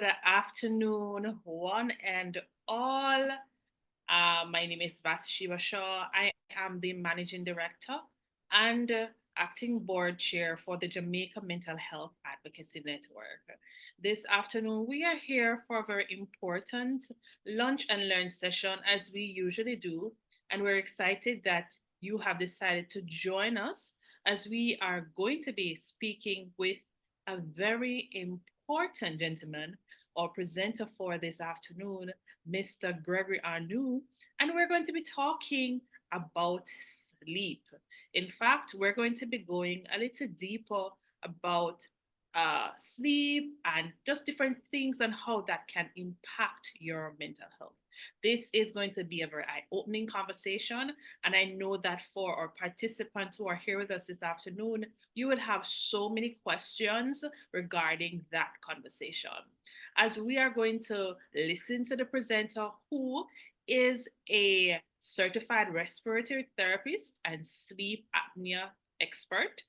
Good afternoon, one and all. My name is Bathsheba Shaw. I am the Managing Director and Acting Board Chair for the Jamaica Mental Health Advocacy Network. This afternoon, we are here for a very important lunch and learn session, as we usually do, and we're excited that you have decided to join us as we are going to be speaking with a very important gentleman or presenter for this afternoon, Mr. Gregory Arneaud, and we're going to be talking about sleep. In fact, we're going to be going a little deeper about sleep and just different things and how that can impact your mental health. This is going to be a very eye opening conversation. And I know that for our participants who are here with us this afternoon, you would have so many questions regarding that conversation. As we are going to listen to the presenter, who is a certified respiratory therapist and sleep apnea expert.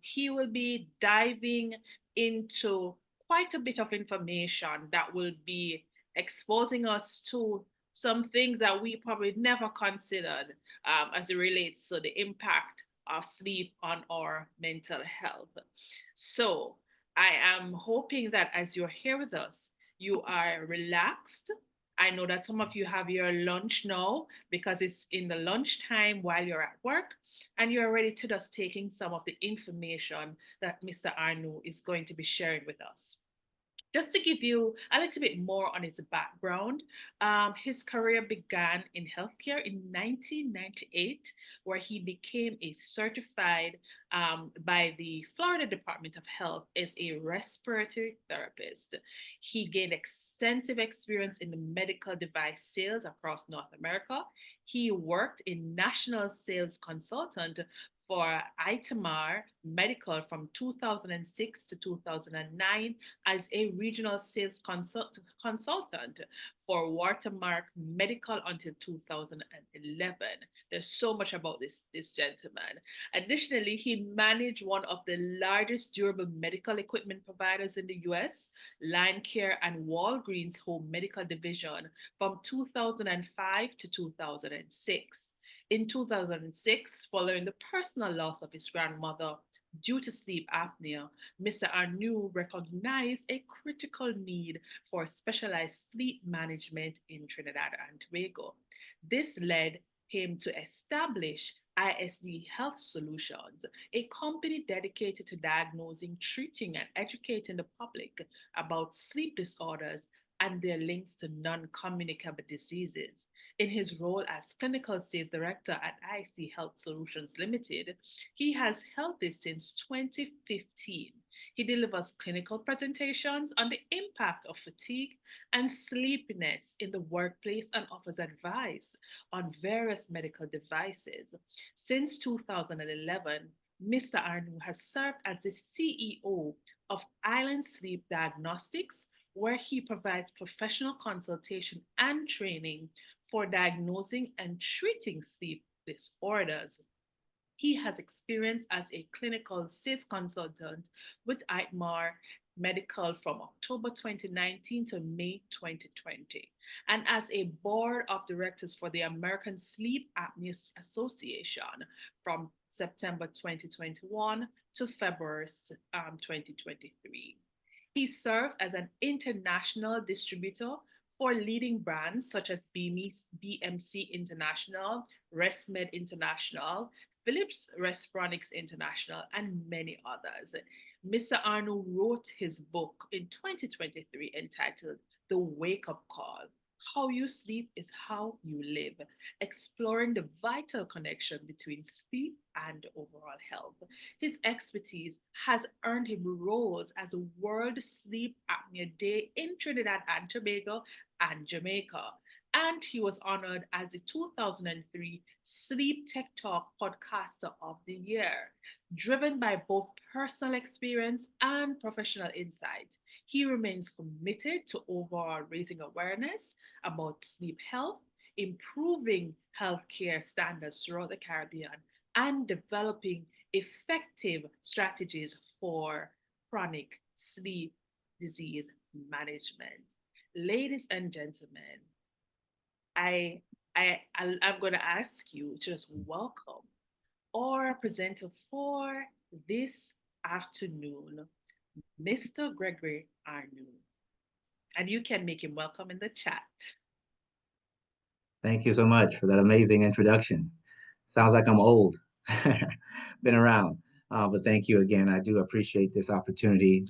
He will be diving into quite a bit of information that will be exposing us to some things that we probably never considered as it relates to the impact of sleep on our mental health. So, I am hoping that as you're here with us, you are relaxed. I know that some of you have your lunch now because it's in the lunchtime while you're at work and you're ready to just taking some of the information that Mr. Arnoux is going to be sharing with us. Just to give you a little bit more on his background, his career began in healthcare in 1998, where he became a certified by the Florida Department of Health as a respiratory therapist. He gained extensive experience in the medical device sales across North America. He worked in national sales consultant for Itamar Medical from 2006 to 2009 as a regional sales consultant for Watermark Medical until 2011. There's so much about this gentleman. Additionally, he managed one of the largest durable medical equipment providers in the US, Line Care and Walgreens Home Medical Division from 2005 to 2006. In 2006, following the personal loss of his grandmother due to sleep apnea, Mr. Arnoux recognized a critical need for specialized sleep management in Trinidad and Tobago. This led him to establish ISD Health Solutions, a company dedicated to diagnosing, treating, and educating the public about sleep disorders and their links to non communicable diseases. In his role as clinical sales director at IC Health Solutions Limited, he has held this since 2015. He delivers clinical presentations on the impact of fatigue and sleepiness in the workplace and offers advice on various medical devices. Since 2011, Mr. Arnoux has served as the CEO of Island Sleep Diagnostics, where he provides professional consultation and training for diagnosing and treating sleep disorders. He has experience as a clinical sales consultant with Itmar Medical from October 2019 to May 2020, and as a board of directors for the American Sleep Apnea Association from September 2021 to February 2023. He serves as an international distributor for leading brands such as BMC International, ResMed International, Philips Respironics International, and many others. Mr. Arnold wrote his book in 2023 entitled The Wake Up Call: How You Sleep is How You Live, exploring the vital connection between sleep and overall health. His expertise has earned him roles as a World Sleep Apnea Day in Trinidad and Tobago and Jamaica. And he was honored as the 2003 Sleep Tech Talk Podcaster of the Year. Driven by both personal experience and professional insight, he remains committed to overall raising awareness about sleep health, improving healthcare standards throughout the Caribbean, and developing effective strategies for chronic sleep disease management. Ladies and gentlemen, I I'm going to ask you to just welcome our presenter for this afternoon, Mr. Gregory Arneaud. And you can make him welcome in the chat. Thank you so much for that amazing introduction. Sounds like I'm old. Been around. But thank you again. I do appreciate this opportunity.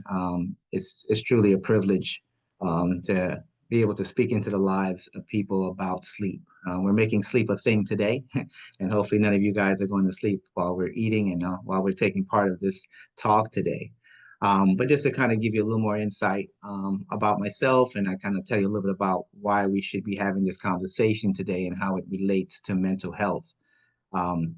It's truly a privilege to be able to speak into the lives of people about sleep. We're making sleep a thing today, and hopefully none of you guys are going to sleep while we're eating and while we're taking part of this talk today. But just to kind of give you a little more insight about myself, and I kind of tell you a little bit about why we should be having this conversation today and how it relates to mental health. Um,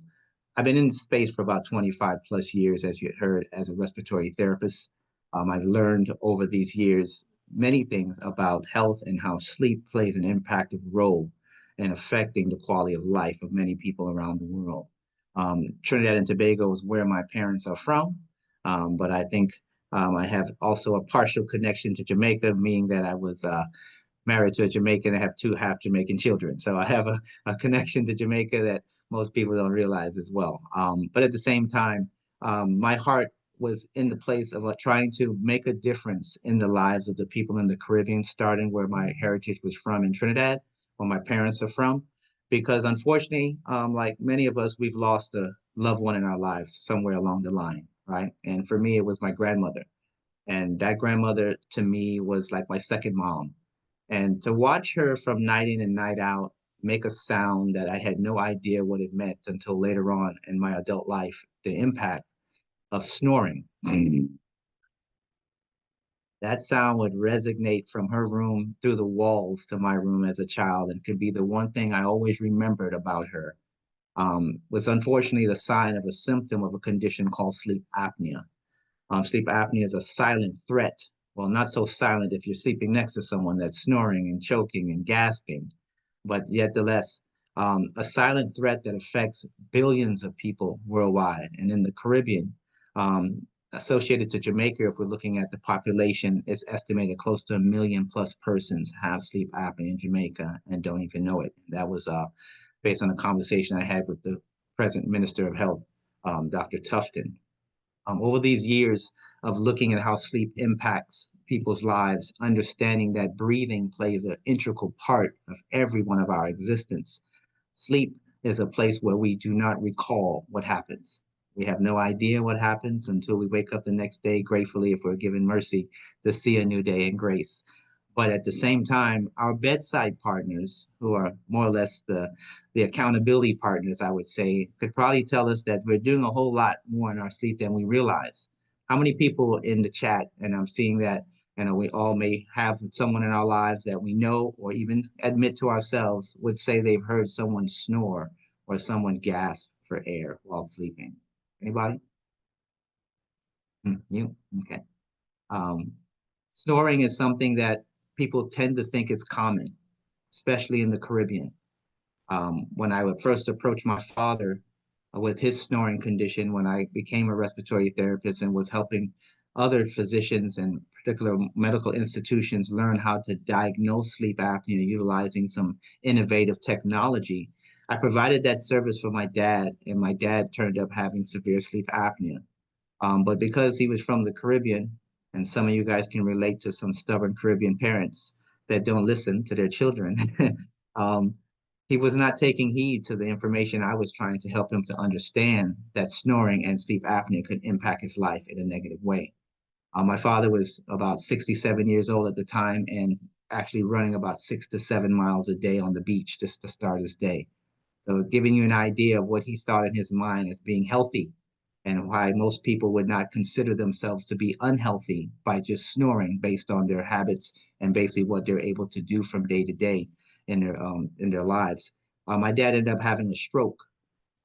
I've been in the space for about 25 plus years, as you heard, as a respiratory therapist. I've learned over these years many things about health and how sleep plays an impactful role in affecting the quality of life of many people around the world. Trinidad and Tobago is where my parents are from, but I think I have also a partial connection to Jamaica, meaning that I was married to a Jamaican. I have two half Jamaican children. So I have a connection to Jamaica that most people don't realize as well. But at the same time, my heart was in the place of trying to make a difference in the lives of the people in the Caribbean, starting where my heritage was from in Trinidad, where my parents are from. Because unfortunately, like many of us, we've lost a loved one in our lives somewhere along the line, right? And for me, it was my grandmother. And that grandmother to me was like my second mom. And to watch her from night in and night out make a sound that I had no idea what it meant until later on in my adult life, the impact of snoring. That sound would resonate from her room through the walls to my room as a child and could be the one thing I always remembered about her. Was unfortunately the sign of a symptom of a condition called sleep apnea. Sleep apnea is a silent threat. Well, not so silent if you're sleeping next to someone that's snoring and choking and gasping, but yet the less a silent threat that affects billions of people worldwide. And in the Caribbean, um, associated to Jamaica, if we're looking at the population, it's estimated close to 1 million plus persons have sleep apnea in Jamaica and don't even know it. That was based on a conversation I had with the present Minister of Health, Dr. Tufton. Over these years of looking at how sleep impacts people's lives, understanding that breathing plays an integral part of every one of our existence. Sleep is a place where we do not recall what happens. We have no idea what happens until we wake up the next day, gratefully, if we're given mercy, to see a new day in grace. But at the same time, our bedside partners, who are more or less the accountability partners, I would say, could probably tell us that we're doing a whole lot more in our sleep than we realize. How many people in the chat, and I'm seeing that, we all may have someone in our lives that we know or even admit to ourselves would say they've heard someone snore or someone gasp for air while sleeping. Anybody? You? Okay. Um, Snoring is something that people tend to think is common, especially in the Caribbean. When I would first approach my father with his snoring condition, when I became a respiratory therapist and was helping other physicians and particular medical institutions learn how to diagnose sleep apnea utilizing some innovative technology, I provided that service for my dad, and my dad turned up having severe sleep apnea. But because he was from the Caribbean, and some of you guys can relate to some stubborn Caribbean parents that don't listen to their children, um, he was not taking heed to the information I was trying to help him to understand that snoring and sleep apnea could impact his life in a negative way. My father was about 67 years old at the time and actually running about 6 to 7 miles a day on the beach just to start his day. So, giving you an idea of what he thought in his mind as being healthy and why most people would not consider themselves to be unhealthy by just snoring based on their habits and basically what they're able to do from day to day in their lives. My dad ended up having a stroke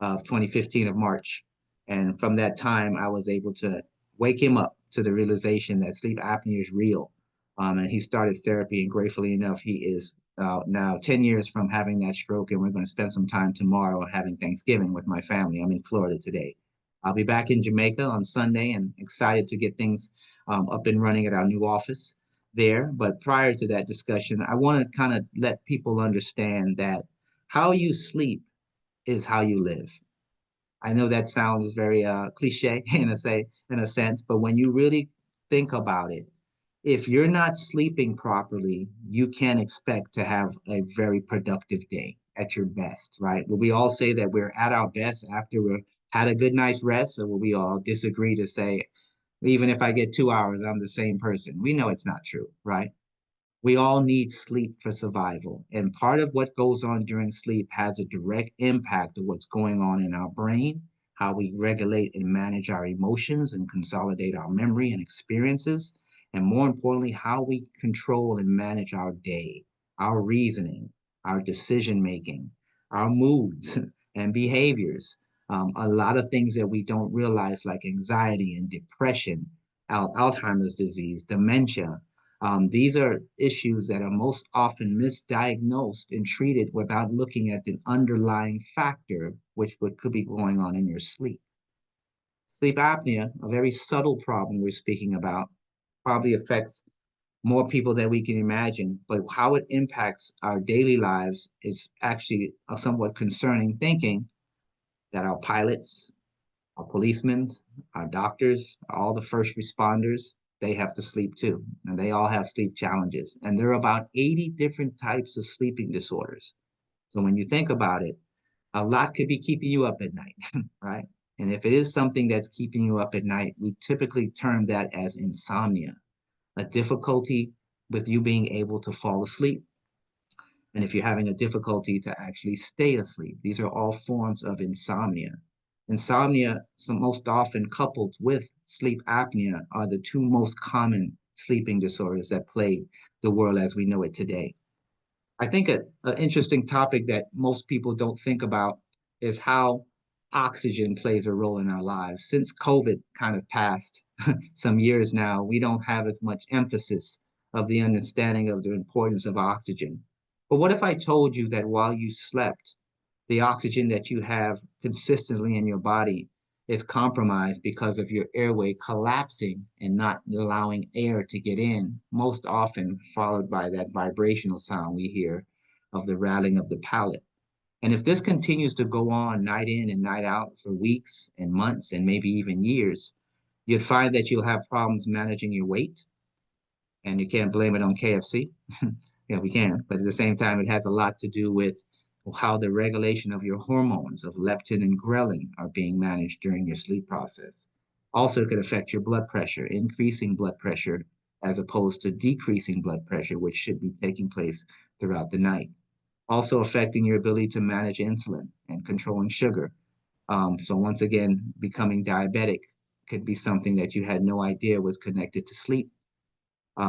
of 2015 of March, and from that time, I was able to wake him up to the realization that sleep apnea is real. And he started therapy, and gratefully enough, he is now 10 years from having that stroke, and we're going to spend some time tomorrow having Thanksgiving with my family. I'm in Florida today. I'll be back in Jamaica on Sunday and excited to get things up and running at our new office. there. But prior to that discussion, I want to kind of let people understand that how you sleep is how you live. I know that sounds very cliche in a sense, but when you really think about it, if you're not sleeping properly, you can't expect to have a very productive day at your best, right? Will we all say that we're at our best after we've had a good night's rest, or will we all disagree to say, even if I get 2 hours, I'm the same person? We know it's not true, right? We all need sleep for survival. And part of what goes on during sleep has a direct impact of what's going on in our brain, how we regulate and manage our emotions and consolidate our memory and experiences, and more importantly, how we control and manage our day, our reasoning, our decision making, our moods and behaviors. A lot of things that we don't realize, like anxiety and depression, Alzheimer's disease, dementia, these are issues that are most often misdiagnosed and treated without looking at the underlying factor, which could be going on in your sleep. Sleep apnea, a very subtle problem we're speaking about, probably affects more people than we can imagine, but how it impacts our daily lives is actually a somewhat concerning, thinking that our pilots, our policemen, our doctors, all the first responders, they have to sleep too. And they all have sleep challenges. And there are about 80 different types of sleeping disorders. So when you think about it, a lot could be keeping you up at night, right? And if it is something that's keeping you up at night, we typically term that as insomnia, a difficulty with you being able to fall asleep. And if you're having a difficulty to actually stay asleep, these are all forms of insomnia. Insomnia, so most often coupled with sleep apnea, are the two most common sleeping disorders that plague the world as we know it today. I think an interesting topic that most people don't think about is how oxygen plays a role in our lives. Since COVID kind of passed some years now, we don't have as much emphasis of the understanding of the importance of oxygen. But what if I told you that while you slept, the oxygen that you have consistently in your body is compromised because of your airway collapsing and not allowing air to get in, most often followed by that vibrational sound we hear of the rattling of the palate. And if this continues to go on night in and night out for weeks and months and maybe even years, you'd find that you'll have problems managing your weight, and you can't blame it on KFC. Yeah, we can, but at the same time, it has a lot to do with how the regulation of your hormones of leptin and ghrelin are being managed during your sleep process. Also, it could affect your blood pressure, increasing blood pressure as opposed to decreasing blood pressure, which should be taking place throughout the night. Also affecting your ability to manage insulin and controlling sugar. So once again, becoming diabetic could be something that you had no idea was connected to sleep.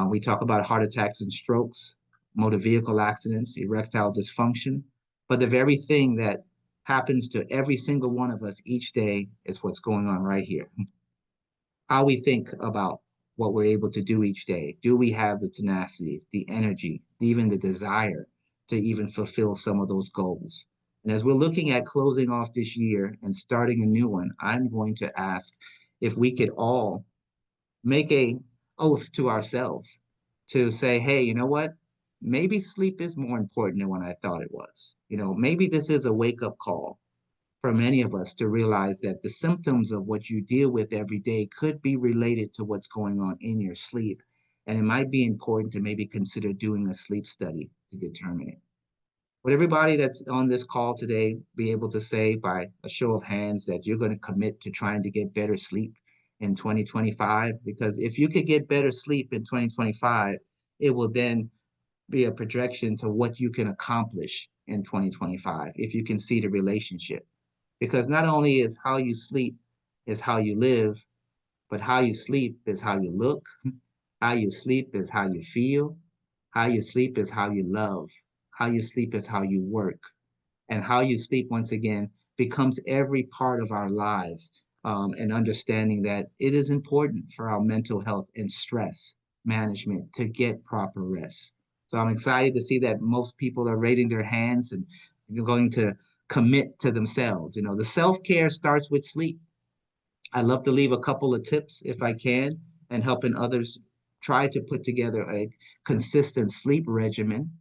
We talk about heart attacks and strokes, motor vehicle accidents, erectile dysfunction. But the very thing that happens to every single one of us each day is what's going on right here. How we think about what we're able to do each day. Do we have the tenacity, the energy, even the desire to even fulfill some of those goals? And as we're looking at closing off this year and starting a new one, I'm going to ask if we could all make a oath to ourselves to say, hey, you know what? Maybe sleep is more important than what I thought it was. Maybe this is a wake up call for many of us to realize that the symptoms of what you deal with every day could be related to what's going on in your sleep. And it might be important to maybe consider doing a sleep study to determine it. Would everybody that's on this call today be able to say by a show of hands that you're going to commit to trying to get better sleep in 2025? Because if you could get better sleep in 2025, it will then be a projection to what you can accomplish in 2025 if you can see the relationship. Because not only is how you sleep is how you live, but how you sleep is how you look, how you sleep is how you feel, how you sleep is how you love, how you sleep is how you work, and how you sleep, once again, becomes every part of our lives. And understanding that it is important for our mental health and stress management to get proper rest. So I'm excited to see that most people are raising their hands and you're going to commit to themselves. The self-care starts with sleep. I love to leave a couple of tips if I can and helping others try to put together a consistent sleep regimen.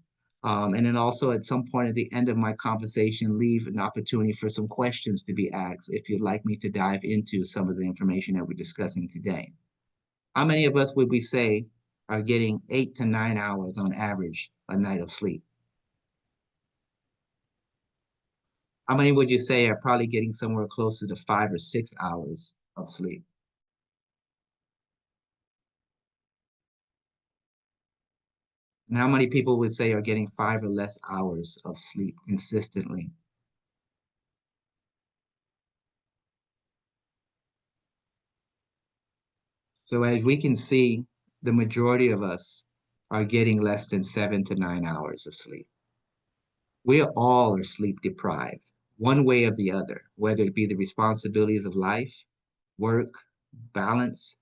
And then also at some point at the end of my conversation, leave an opportunity for some questions to be asked if you'd like me to dive into some of the information that we're discussing today. How many of us would we say are getting 8 to 9 hours on average a night of sleep? How many would you say are probably getting somewhere closer to 5 or 6 hours of sleep? And how many people would say are getting 5 or less hours of sleep consistently? So as we can see, the majority of us are getting less than 7 to 9 hours of sleep. We all are sleep deprived, one way or the other, whether it be the responsibilities of life, work, balance,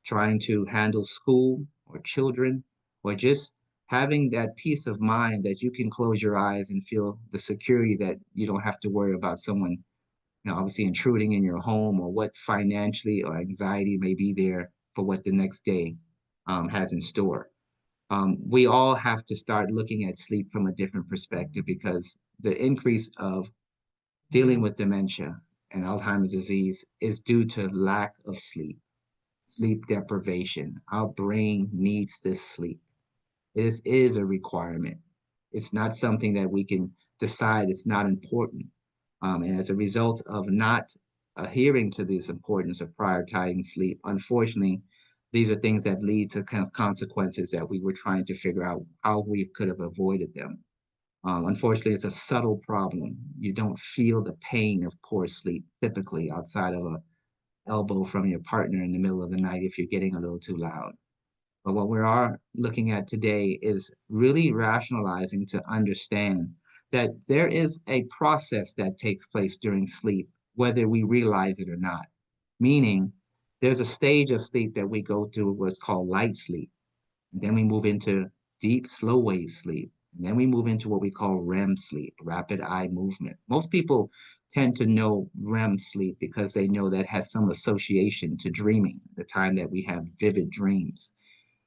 trying to handle school or children, or just having that peace of mind that you can close your eyes and feel the security that you don't have to worry about someone, obviously intruding in your home or what financially or anxiety may be there for what the next day has in store. We all have to start looking at sleep from a different perspective because the increase of dealing with dementia and Alzheimer's disease is due to lack of sleep, sleep deprivation. Our brain needs this sleep. Is a requirement. It's not something that we can decide it's not important. And as a result of not adhering to this importance of prioritizing sleep, unfortunately, these are things that lead to kind of consequences that we were trying to figure out how we could have avoided them. Unfortunately, it's a subtle problem. You don't feel the pain of poor sleep typically outside of a elbow from your partner in the middle of the night if you're getting a little too loud. But what we are looking at today is really rationalizing to understand that there is a process that takes place during sleep, whether we realize it or not. Meaning, there's a stage of sleep that we go through what's called light sleep. And then we move into deep, slow wave sleep. And then we move into what we call REM sleep, rapid eye movement. Most people tend to know REM sleep because they know that has some association to dreaming, the time that we have vivid dreams.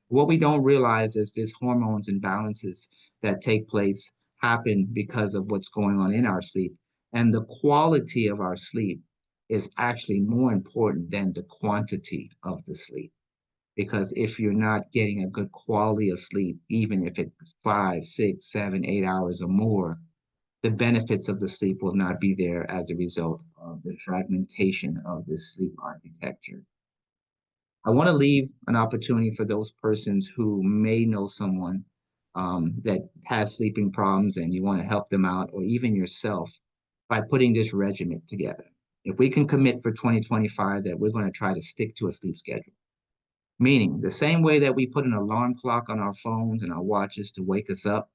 What we don't realize is these hormones imbalances that take place happen because of what's going on in our sleep. And the quality of our sleep is actually more important than the quantity of the sleep. Because if you're not getting a good quality of sleep, even if it's 5, 6, 7, 8 hours or more, the benefits of the sleep will not be there as a result of the fragmentation of the sleep architecture. I want to leave an opportunity for those persons who may know someone that has sleeping problems and you want to help them out, or even yourself, by putting this regimen together. If we can commit for 2025 that we're going to try to stick to a sleep schedule, meaning the same way that we put an alarm clock on our phones and our watches to wake us up,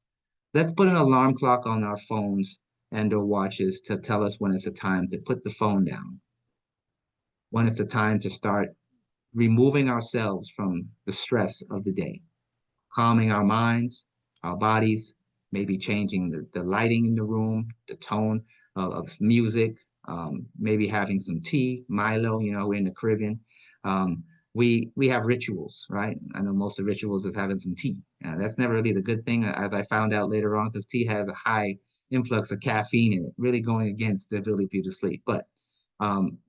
let's put an alarm clock on our phones and or watches to tell us when it's a time to put the phone down, when it's a time to start removing ourselves from the stress of the day, calming our minds, our bodies, maybe changing the lighting in the room, the tone of music, maybe having some tea, Milo, we're in the Caribbean. We have rituals, right? I know most of the rituals is having some tea. That's never really the good thing, as I found out later on, because tea has a high influx of caffeine in it, really going against the ability to sleep. But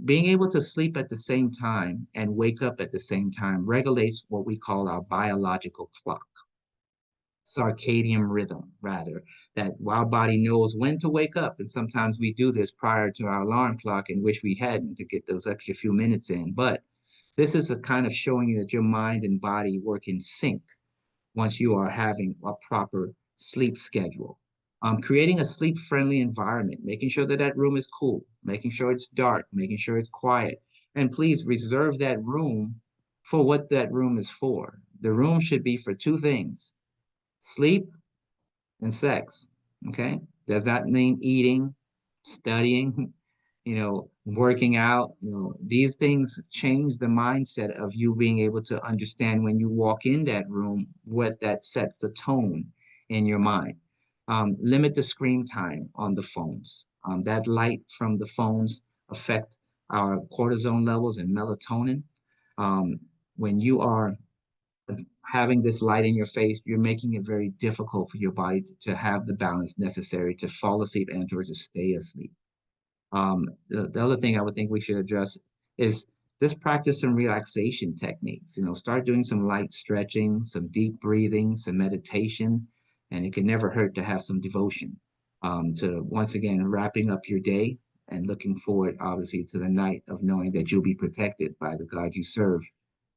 being able to sleep at the same time and wake up at the same time regulates what we call our biological clock, circadian rhythm, rather, that our body knows when to wake up. And sometimes we do this prior to our alarm clock and wish we hadn't to get those extra few minutes in. But this is a kind of showing you that your mind and body work in sync once you are having a proper sleep schedule. Creating a sleep-friendly environment, making sure that that room is cool, making sure it's dark, making sure it's quiet. And please reserve that room for what that room is for. The room should be for two things: sleep and sex. Okay? Does that mean eating, studying, working out? These things change the mindset of you being able to understand when you walk in that room, what that sets the tone in your mind. Limit the screen time on the phones. That light from the phones affect our cortisone levels and melatonin. When you are having this light in your face, you're making it very difficult for your body to have the balance necessary to fall asleep and or to stay asleep. The other thing I would think we should address is just practice some relaxation techniques. Start doing some light stretching, some deep breathing, some meditation, and it can never hurt to have some devotion. To once again wrapping up your day and looking forward, obviously, to the night of knowing that you'll be protected by the God you serve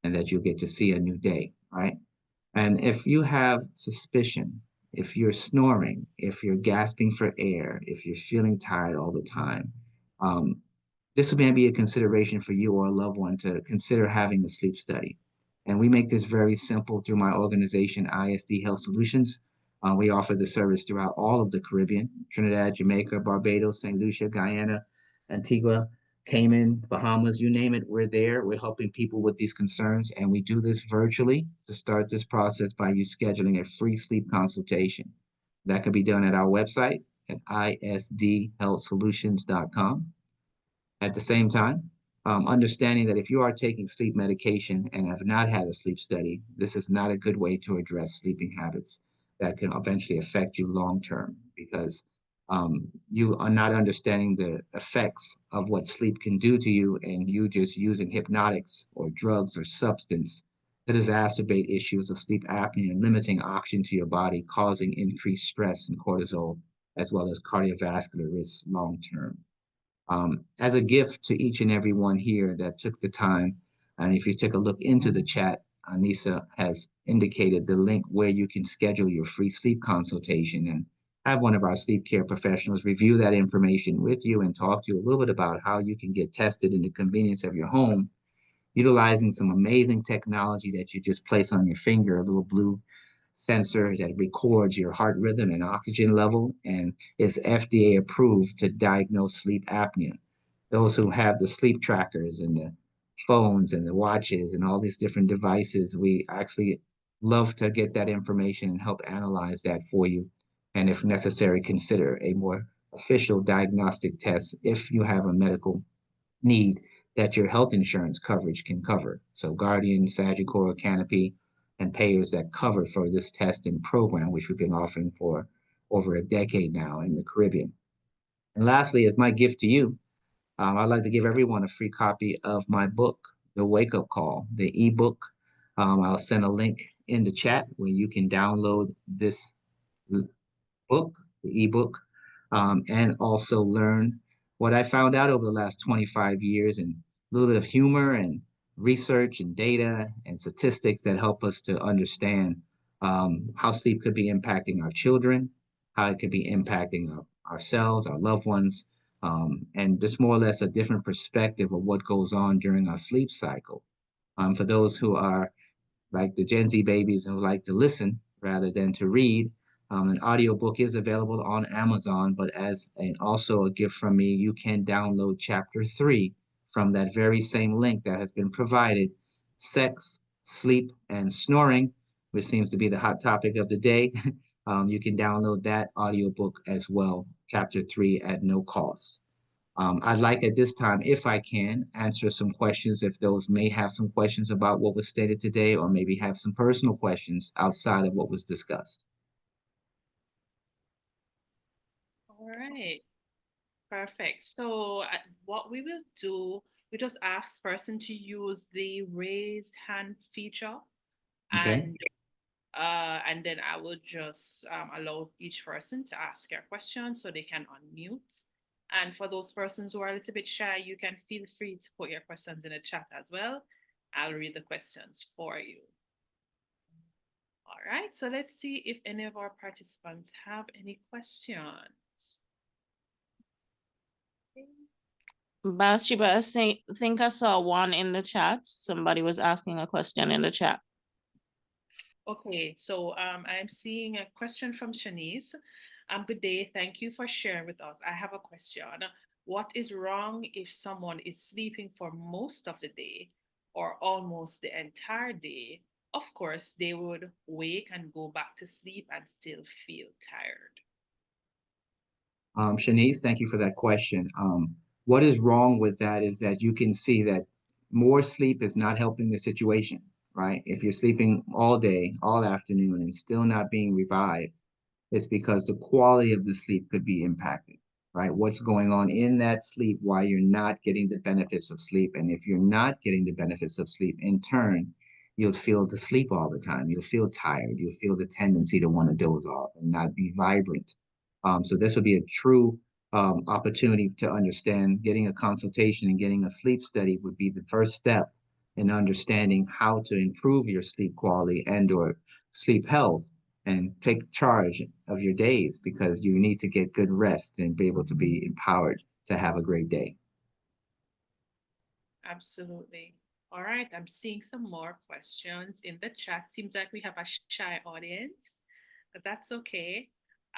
and that you'll get to see a new day, right? And if you have suspicion, if you're snoring, if you're gasping for air, if you're feeling tired all the time, um, this may be a consideration for you or a loved one to consider having a sleep study. And we make this very simple through my organization, ISD Health Solutions. We offer the service throughout all of the Caribbean, Trinidad, Jamaica, Barbados, St. Lucia, Guyana, Antigua, Cayman, Bahamas, you name it, we're there. We're helping people with these concerns. And we do this virtually to start this process by you scheduling a free sleep consultation. That can be done at our website at isdhealthsolutions.com. At the same time, understanding that if you are taking sleep medication and have not had a sleep study, this is not a good way to address sleeping habits that can eventually affect you long term because you are not understanding the effects of what sleep can do to you, and you just using hypnotics or drugs or substance that exacerbate issues of sleep apnea and limiting oxygen to your body, causing increased stress and cortisol, as well as cardiovascular risks long term. As a gift to each and every one here that took the time. And if you take a look into the chat, Anissa has indicated the link where you can schedule your free sleep consultation and have one of our sleep care professionals review that information with you and talk to you a little bit about how you can get tested in the convenience of your home, utilizing some amazing technology that you just place on your finger, a little blue sensor that records your heart rhythm and oxygen level and is FDA approved to diagnose sleep apnea. Those who have the sleep trackers and the phones and the watches and all these different devices, we actually love to get that information and help analyze that for you. And if necessary, consider a more official diagnostic test if you have a medical need that your health insurance coverage can cover. So Guardian, Sagicor, Canopy, and payers that cover for this testing program, which we've been offering for over a decade now in the Caribbean. And lastly, as my gift to you, I'd like to give everyone a free copy of my book, The Wake Up Call, the ebook. I'll send a link in the chat where you can download this book, the ebook, and also learn what I found out over the last 25 years and a little bit of humor and research and data and statistics that help us to understand how sleep could be impacting our children, how it could be impacting ourselves, our loved ones, and just more or less a different perspective of what goes on during our sleep cycle. For those who are like the Gen Z babies who like to listen rather than to read. An audiobook is available on Amazon, but as also a gift from me, you can download chapter 3 from that very same link that has been provided. Sex, sleep, and snoring, which seems to be the hot topic of the day. You can download that audiobook as well, chapter 3 at no cost. I'd like at this time, if I can, answer some questions if those may have some questions about what was stated today or maybe have some personal questions outside of what was discussed. All right. Perfect. So what we will do, we just ask person to use the raised hand feature, Okay. and and then I will just allow each person to ask their question so they can unmute. And for those persons who are a little bit shy, you can feel free to put your questions in the chat as well. I'll read the questions for you. All right, so let's see if any of our participants have any questions. Bathsheba, think I saw one in the chat. Somebody was asking a question in the chat. Okay, so I'm seeing a question from Shanice. Good day. Thank you for sharing with us. I have a question. What is wrong if someone is sleeping for most of the day or almost the entire day? Of course, they would wake and go back to sleep and still feel tired. Shanice, thank you for that question. What is wrong with that is that you can see that more sleep is not helping the situation. right? If you're sleeping all day, all afternoon, and still not being revived, it's because the quality of the sleep could be impacted, right? What's going on in that sleep while you're not getting the benefits of sleep. And if you're not getting the benefits of sleep, in turn, you'll feel the sleep all the time. You'll feel tired. You'll feel the tendency to want to doze off and not be vibrant. So this would be a true opportunity to understand. Getting a consultation and getting a sleep study would be the first step in understanding how to improve your sleep quality and or sleep health and take charge of your days, because you need to get good rest and be able to be empowered to have a great day. Absolutely. All right, I'm seeing some more questions in the chat. Seems like we have a shy audience, but that's okay.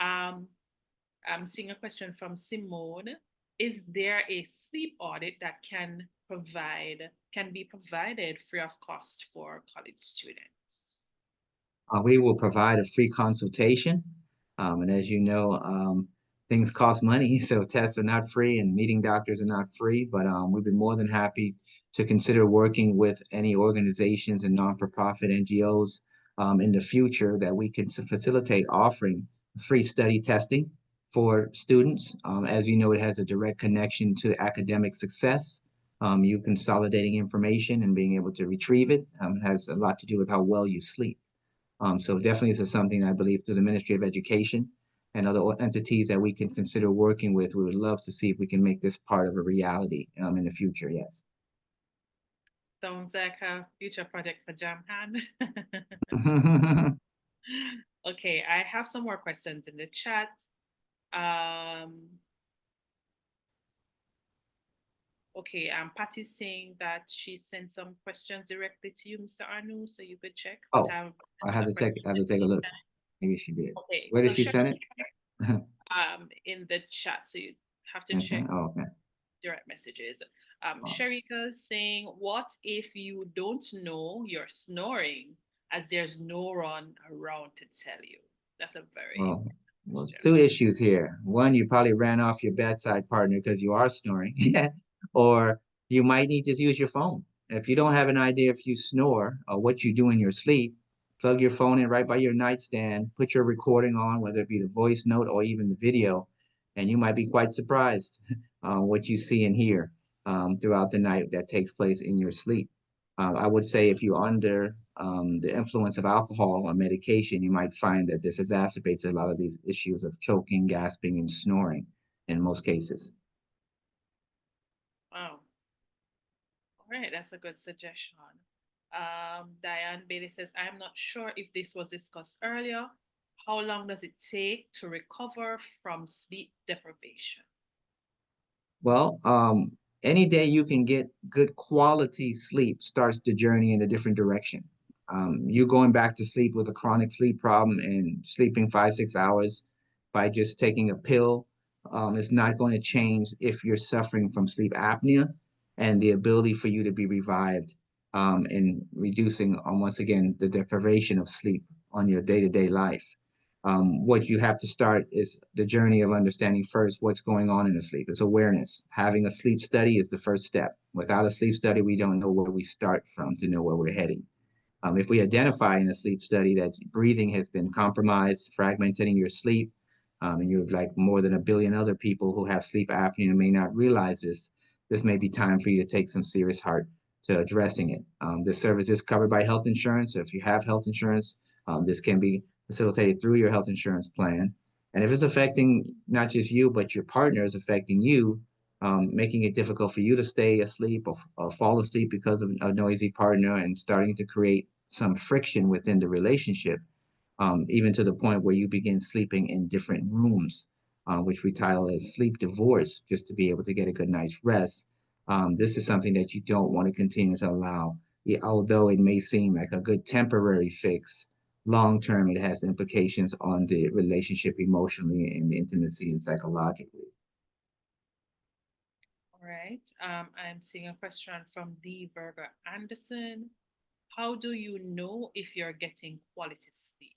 Um, I'm seeing a question from Simone. Is there a sleep audit that can be provided free of cost for college students? We will provide a free consultation. And as you know, things cost money, so tests are not free and meeting doctors are not free. But we'd be more than happy to consider working with any organizations and non-for-profit NGOs in the future that we can facilitate offering free study testing for students. As you know, it has a direct connection to academic success. You consolidating information and being able to retrieve it has a lot to do with how well you sleep. So definitely this is something I believe through the Ministry of Education and other entities that we can consider working with. We would love to see if we can make this part of a reality in the future. Yes. Sounds like a future project for JAMHAN. Okay, I have some more questions in the chat. Um, okay, Patty's saying that she sent some questions directly to you, Mr. Arneaud, so you could check. But Oh, I have to take a look. Maybe she did. Okay, Where did so she send it? in the chat, so you have to Okay. check Oh, okay. direct messages. Oh. Sharika saying, what if you don't know you're snoring as there's no one around to tell you? That's a very Well, important well, question. two issues here. One, you probably ran off your bedside partner because you are snoring, or you might need to use your phone. If you don't have an idea if you snore or what you do in your sleep, plug your phone in right by your nightstand, put your recording on, whether it be the voice note or even the video, and you might be quite surprised what you see and hear throughout the night that takes place in your sleep. I would say if you're under the influence of alcohol or medication, you might find that this exacerbates a lot of these issues of choking, gasping, and snoring in most cases. Wow. All right, that's a good suggestion. Diane Bailey says, I am not sure if this was discussed earlier. How long does it take to recover from sleep deprivation? Well, any day you can get good quality sleep starts the journey in a different direction. You going back to sleep with a chronic sleep problem and sleeping 5, 6 hours by just taking a pill is not going to change if you're suffering from sleep apnea and the ability for you to be revived and reducing, once again, the deprivation of sleep on your day-to-day life. What you have to start is the journey of understanding first what's going on in the sleep. It's awareness. Having a sleep study is the first step. Without a sleep study, we don't know where we start from to know where we're heading. If we identify in a sleep study that breathing has been compromised, fragmenting your sleep, and you're like more than 1 billion other people who have sleep apnea and may not realize this may be time for you to take some serious heart to addressing it. This service is covered by health insurance. So if you have health insurance, this can be facilitated through your health insurance plan. And if it's affecting not just you, but your partner is affecting you, making it difficult for you to stay asleep or fall asleep because of a noisy partner and starting to create some friction within the relationship, even to the point where you begin sleeping in different rooms, which we title as sleep divorce, just to be able to get a good night's rest. This is something that you don't want to continue to allow. Although it may seem like a good temporary fix, long term, it has implications on the relationship emotionally and intimacy and psychologically. All right. I'm seeing a question from D. Berger Anderson. How do you know if you're getting quality sleep?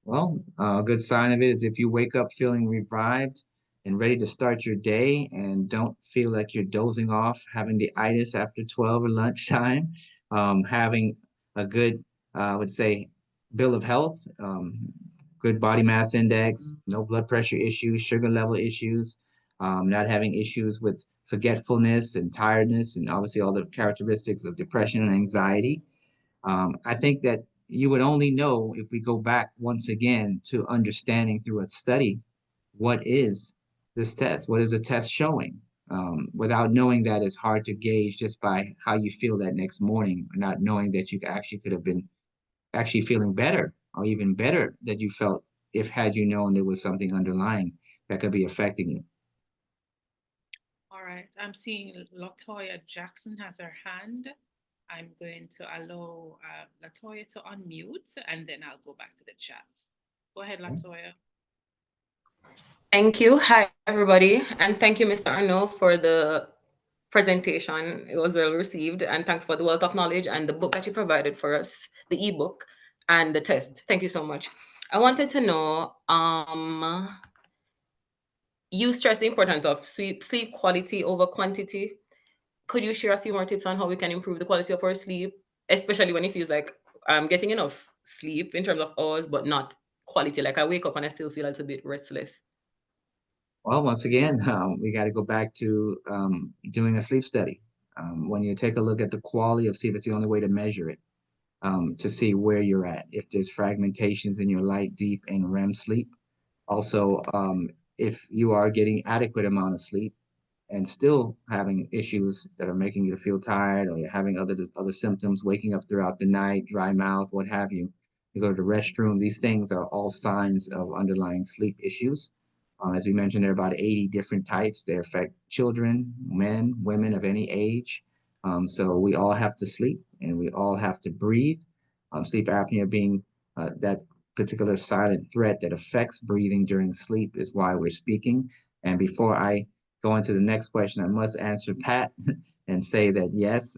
Well, a good sign of it is if you wake up feeling revived and ready to start your day and don't feel like you're dozing off, having the itis after 12 or lunchtime, having a good, I would say, bill of health, good body mass index, no blood pressure issues, sugar level issues, not having issues with forgetfulness and tiredness, and obviously all the characteristics of depression and anxiety. I think that you would only know if we go back once again to understanding through a study what is this test? What is the test showing? Without knowing that, it's hard to gauge just by how you feel that next morning, not knowing that you actually could have been actually feeling better or even better that you felt if had you known there was something underlying that could be affecting you. All right. I'm seeing Latoya Jackson has her hand. I'm going to allow Latoya to unmute and then I'll go back to the chat. Go ahead, Latoya. Thank you. Hi, everybody. And thank you, Mr. Arnaud, for the presentation. It was well received. And thanks for the wealth of knowledge and the book that you provided for us, the ebook and the test. Thank you so much. I wanted to know, you stress the importance of sleep quality over quantity. Could you share a few more tips on how we can improve the quality of our sleep, especially when it feels like I'm getting enough sleep in terms of hours, but not quality? Like I wake up and I still feel a little bit restless. Well, once again, we got to go back to doing a sleep study. When you take a look at the quality of sleep, it's the only way to measure it, to see where you're at. If there's fragmentations in your light, deep, and REM sleep. Also, if you are getting adequate amount of sleep and still having issues that are making you feel tired, or you're having other symptoms, waking up throughout the night, dry mouth, what have you. You go to the restroom. These things are all signs of underlying sleep issues. As we mentioned, there are about 80 different types. They affect children, men, women of any age. So we all have to sleep and we all have to breathe. Sleep apnea being that particular silent threat that affects breathing during sleep is why we're speaking. And before I go into the next question, I must answer Pat and say that yes,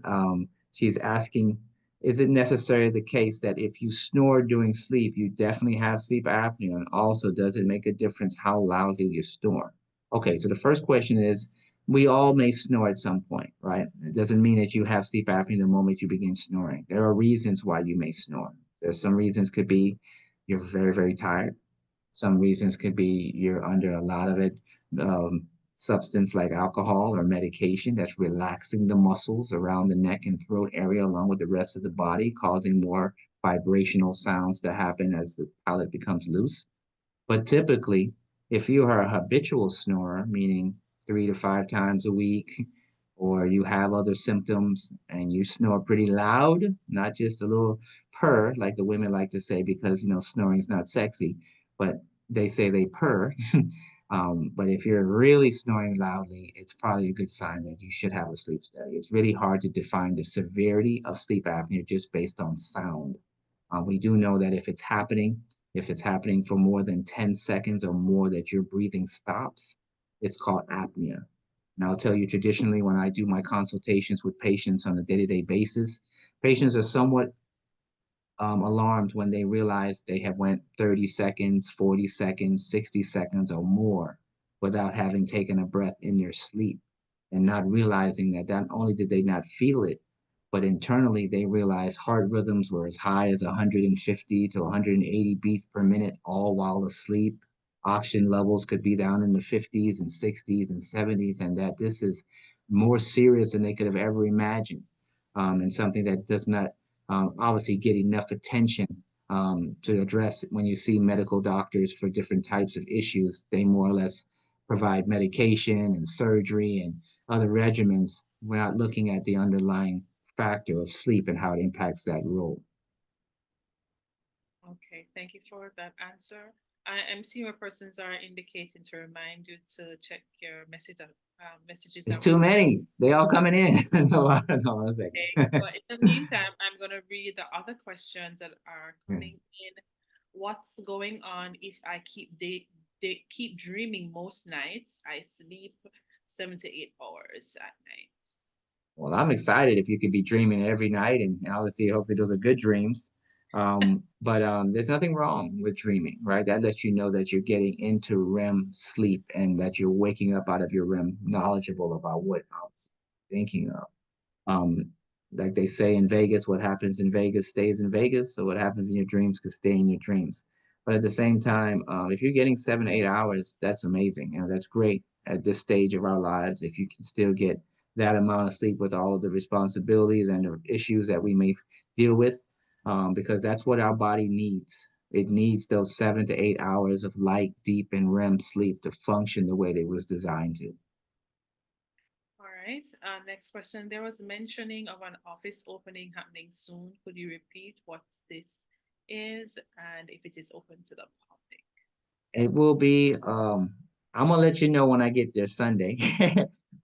she's asking, is it necessarily the case that if you snore during sleep, you definitely have sleep apnea? And also, does it make a difference how loudly you snore? Okay, so the first question is, we all may snore at some point, right? It doesn't mean that you have sleep apnea the moment you begin snoring. There are reasons why you may snore. There's some reasons could be you're very, very tired. Some reasons could be you're under a lot of it, um, substance like alcohol or medication that's relaxing the muscles around the neck and throat area along with the rest of the body, causing more vibrational sounds to happen as the palate becomes loose. But typically, if you are a habitual snorer, meaning 3 to 5 times a week, or you have other symptoms and you snore pretty loud, not just a little purr, like the women like to say, because snoring is not sexy, but they say they purr. But if you're really snoring loudly, it's probably a good sign that you should have a sleep study. It's really hard to define the severity of sleep apnea just based on sound. We do know that if it's happening for more than 10 seconds or more that your breathing stops, it's called apnea. And I'll tell you, traditionally, when I do my consultations with patients on a day-to-day basis, patients are somewhat alarmed when they realize they have went 30 seconds, 40 seconds, 60 seconds or more without having taken a breath in their sleep, and not realizing that not only did they not feel it, but internally they realized heart rhythms were as high as 150 to 180 beats per minute, all while asleep. Oxygen levels could be down in the 50s and 60s and 70s, and that this is more serious than they could have ever imagined, and something that does not obviously get enough attention to address. When you see medical doctors for different types of issues, they more or less provide medication and surgery and other regimens. We're not looking at the underlying factor of sleep and how it impacts that role. Okay, thank you for that answer. I am seeing where persons are indicating to remind you to check your messages It's that were too sent. many. They all coming in. No, no, one Okay, second. but in the meantime, I'm going to read the other questions that are coming in. What's going on if I keep dreaming most nights? I sleep 7 to 8 hours at night. Well, I'm excited if you could be dreaming every night, and obviously, hopefully, those are good dreams. But there's nothing wrong with dreaming, right? That lets you know that you're getting into REM sleep and that you're waking up out of your REM knowledgeable about what I was thinking of. Um, like they say in Vegas, what happens in Vegas stays in Vegas. So what happens in your dreams could stay in your dreams. But at the same time, if you're getting 7 to 8 hours, that's amazing. That's great at this stage of our lives. If you can still get that amount of sleep with all of the responsibilities and the issues that we may deal with, because that's what our body needs. It needs those 7 to 8 hours of light, deep, and REM sleep to function the way that it was designed to. All right. Next question. There was mentioning of an office opening happening soon. Could you repeat what this is and if it is open to the public? It will be. I'm gonna let you know when I get there Sunday,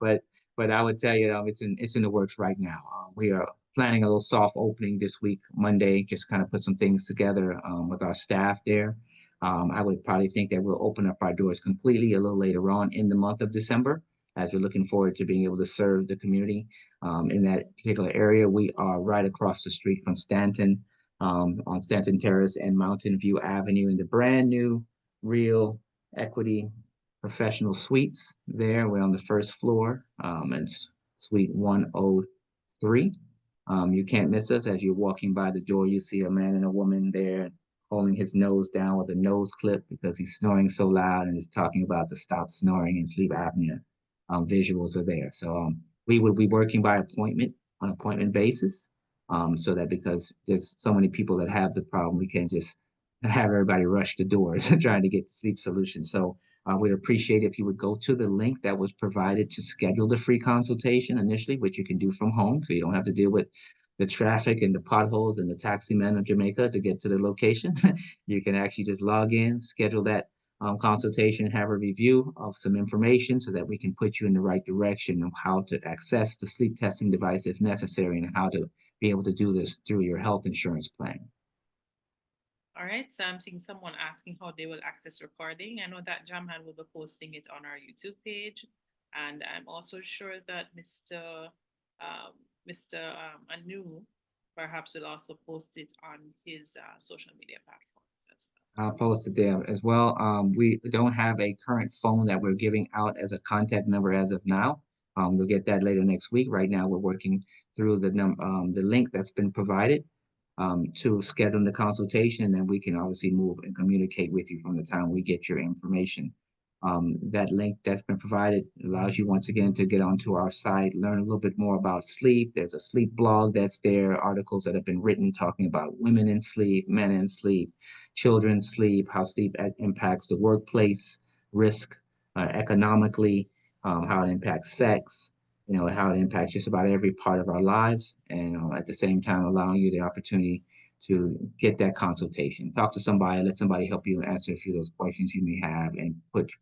but I would tell you, it's in the works right now. We are planning a little soft opening this week, Monday, just kind of put some things together with our staff there. I would probably think that we'll open up our doors completely a little later on in the month of December, as we're looking forward to being able to serve the community in that particular area. We are right across the street from Stanton, on Stanton Terrace and Mountain View Avenue in the brand new Real Equity Professional Suites there. We're on the first floor. It's Suite 103. You can't miss us. As you're walking by the door, you see a man and a woman there holding his nose down with a nose clip because he's snoring so loud and is talking about the stop snoring and sleep apnea. Visuals are there. So we would be working by appointment on appointment basis. So that because there's so many people that have the problem, we can't just have everybody rush the doors trying to get the sleep solution. So we'd appreciate if you would go to the link that was provided to schedule the free consultation initially, which you can do from home. So you don't have to deal with the traffic and the potholes and the taxi men of Jamaica to get to the location. You can actually just log in, schedule that consultation, have a review of some information so that we can put you in the right direction of how to access the sleep testing device if necessary and how to be able to do this through your health insurance plan. All right. So I'm seeing someone asking how they will access recording. I know that JAMHAN will be posting it on our YouTube page. And I'm also sure that Um, Mr. Anu perhaps will also post it on his social media platforms as well. I'll post it there as well. We don't have a current phone that we're giving out as a contact number as of now. We'll get that later next week. Right now, we're working through the link that's been provided to schedule the consultation, and then we can obviously move and communicate with you from the time we get your information. That link that's been provided allows you once again to get onto our site, learn a little bit more about sleep. There's a sleep blog that's there, articles that have been written talking about women in sleep, men in sleep, children's sleep, how sleep impacts the workplace, risk economically, how it impacts sex, how it impacts just about every part of our lives. And at the same time, allowing you the opportunity to get that consultation. Talk to somebody, let somebody help you answer a few of those questions you may have and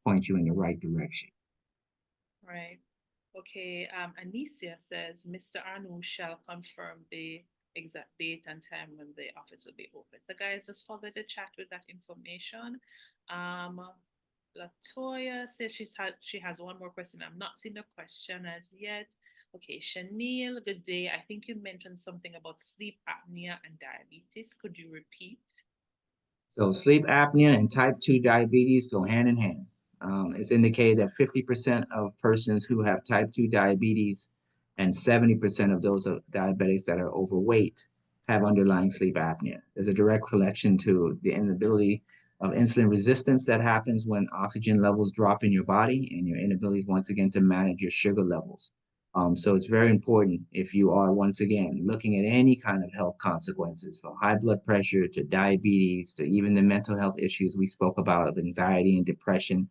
point you in the right direction. Right. Okay. Anicia says Mr. Arnoux shall confirm the exact date and time when the office will be open. So guys, just follow the chat with that information. Um, Latoya says she has one more question. I'm not seeing the question as yet. Okay, Chanel, good day. I think you mentioned something about sleep apnea and diabetes. Could you repeat? So sleep apnea and type 2 diabetes go hand in hand. It's indicated that 50% of persons who have type 2 diabetes and 70% of those diabetics that are overweight have underlying sleep apnea. There's a direct connection to the inability of insulin resistance that happens when oxygen levels drop in your body and your inability once again to manage your sugar levels. So it's very important if you are once again looking at any kind of health consequences, from high blood pressure to diabetes to even the mental health issues we spoke about of anxiety and depression,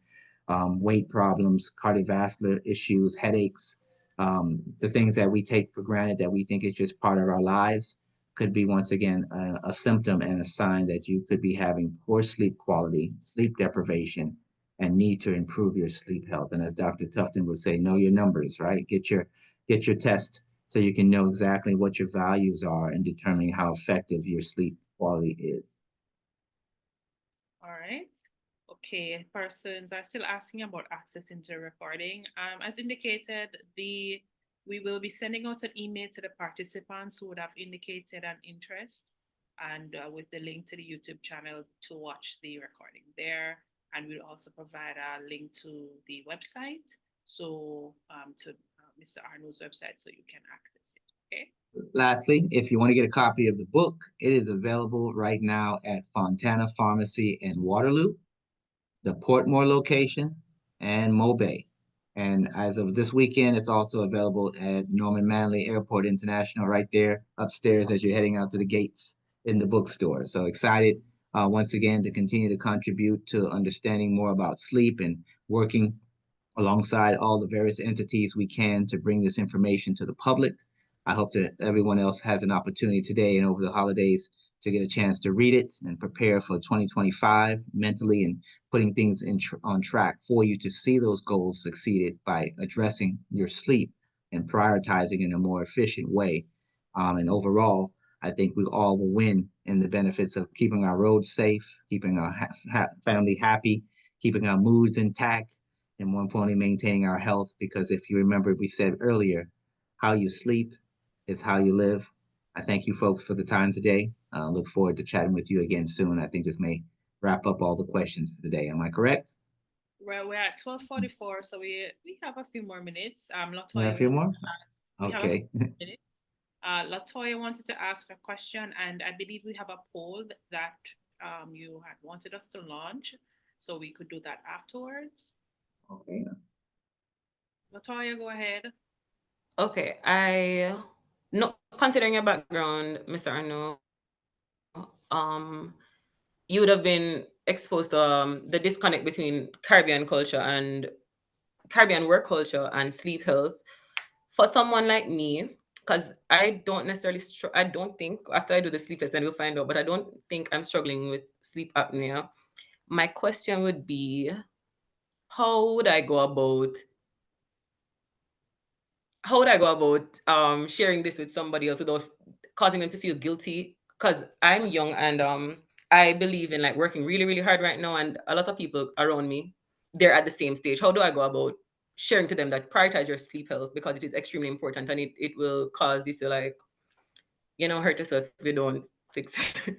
weight problems, cardiovascular issues, headaches, the things that we take for granted that we think is just part of our lives could be once again a symptom and a sign that you could be having poor sleep quality, sleep deprivation, and need to improve your sleep health. And as Dr. Tufton would say, know your numbers, right? Get your test so you can know exactly what your values are in determining how effective your sleep quality is. All right. Okay, persons are still asking about accessing the recording. As indicated, we will be sending out an email to the participants who would have indicated an interest and with the link to the YouTube channel to watch the recording there. And we'll also provide a link to the website, so to Mr. Arnold's website, so you can access it. Okay. Lastly, if you want to get a copy of the book, it is available right now at Fontana Pharmacy in Waterloo, the Portmore location, and Mobay. And as of this weekend, it's also available at Norman Manley Airport International, right there upstairs as you're heading out to the gates in the bookstore. So excited once again to continue to contribute to understanding more about sleep and working alongside all the various entities we can to bring this information to the public. I hope that everyone else has an opportunity today and over the holidays to get a chance to read it and prepare for 2025 mentally and putting things on track for you to see those goals succeeded by addressing your sleep and prioritizing in a more efficient way. And overall, I think we all will win in the benefits of keeping our roads safe, keeping our family happy, keeping our moods intact, and more importantly, maintaining our health. Because if you remember, we said earlier, how you sleep is how you live. I thank you folks for the time today. Look forward to chatting with you again soon. I think this may wrap up all the questions for today. Am I correct? Well, we're at 12:44, so we have a few more minutes. Yeah, a Latoya few wanted more? to ask. We have a few Okay. minutes. Latoya wanted to ask a question, and I believe we have a poll that you had wanted us to launch, so we could do that afterwards. Okay. Latoya, go ahead. Okay, I no considering your background, Mr. Arno, you would have been exposed to the disconnect between Caribbean work culture and sleep health. For someone like me, because I don't necessarily, I don't think after I do the sleep test, then we'll find out, but I don't think I'm struggling with sleep apnea. My question would be, how would I go about sharing this with somebody else without causing them to feel guilty? Because I'm young and I believe in like working really, really hard right now, and a lot of people around me, they're at the same stage. How do I go about sharing to them that prioritize your sleep health, because it is extremely important, and it will cause you to like, hurt yourself if you don't fix it.